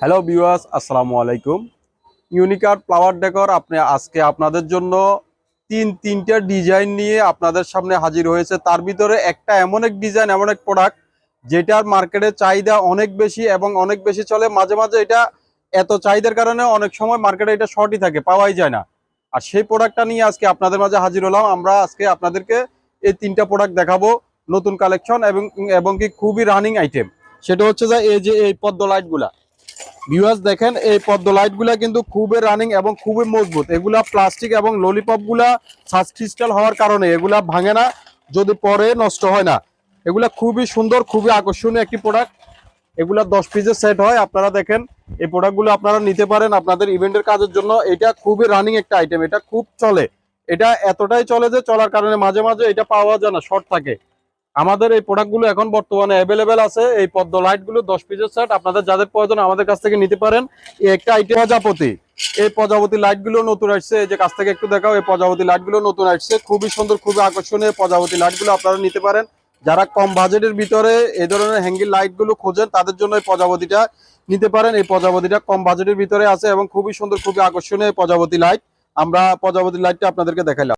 Hello viewers, আসসালামু আলাইকুম। ইউনিকার flower decor আজকে আপনাদের জন্য তিনটা ডিজাইন নিয়ে আপনাদের সামনে হাজির হয়েছে। তার ভিতরে একটা এমন এক ডিজাইন, এমন এক প্রোডাক্ট যেটার মার্কেটে চাহিদা অনেক বেশি এবং অনেক বেশি চলে। মাঝে মাঝে এটা এত চাহিদার কারণে অনেক সময় মার্কেটে এটা শর্টই থাকে, পাওয়াই যায় না। আর সেই প্রোডাক্টটা নিয়ে আজকে আপনাদের মাঝে হাজির হলাম। আমরা আজকে আপনাদেরকে এই তিনটা প্রোডাক্ট দেখাবো, নতুন কালেকশন এবং এবং কি খুবই রানিং আইটেম। সেটা হচ্ছে যে এই পদ্ম লাইটগুলা। ভিউয়ার্স দেখেন, এই পদ্ম লাইট গুলা কিন্তু খুবই রানিং এবং খুবই মজবুত। এগুলা প্লাস্টিক এবং ললিপপ গুলা সাস ক্রিস্টাল হওয়ার কারণে এগুলা ভাঙে না, যদি পরে নষ্ট হয় না। এগুলা খুবই সুন্দর, খুবই আকর্ষণীয় একটি প্রোডাক্ট। এগুলা 10 পিসের সেট হয়। আপনারা দেখেন, এই প্রোডাক্টগুলো আপনারা নিতে পারেন আপনাদের ইভেন্টের কাজের জন্য। এটা খুবই রানিং একটা আইটেম, এটা খুব চলে। এটা এতটাই চলে যে চলার কারণে মাঝে মাঝে এটা পাওয়া যায় না, শর্ট থাকে। আমাদের এই প্রোডাক্টগুলো এখন বর্তমানে অ্যাভেলেবেল আছে। এই পদ্ম লাইটগুলো 10 পিসের সেট, আপনাদের যাদের প্রয়োজন আমাদের কাছ থেকে নিতে পারেন। এই একটা আইটেম প্রজাপতি, এই প্রজাপতি লাইটগুলো নতুন আসছে। এই যে কাছ থেকে একটু দেখাও, এই প্রজাপতি লাইটগুলো নতুন আসছে, খুবই সুন্দর, খুবই আকর্ষণীয়। প্রজাপতি লাইটগুলো আপনারা নিতে পারেন। যারা কম বাজেটের ভিতরে এই ধরনের হ্যাঙ্গিং লাইটগুলো খোঁজেন তাদের জন্য এই প্রজাপতিটা নিতে পারেন। এই প্রজাপতিটা কম বাজেটের ভিতরে আছে এবং খুবই সুন্দর, খুবই আকর্ষণীয় প্রজাপতি লাইট। আমরা প্রজাপতি লাইটটা আপনাদেরকে দেখাইলাম।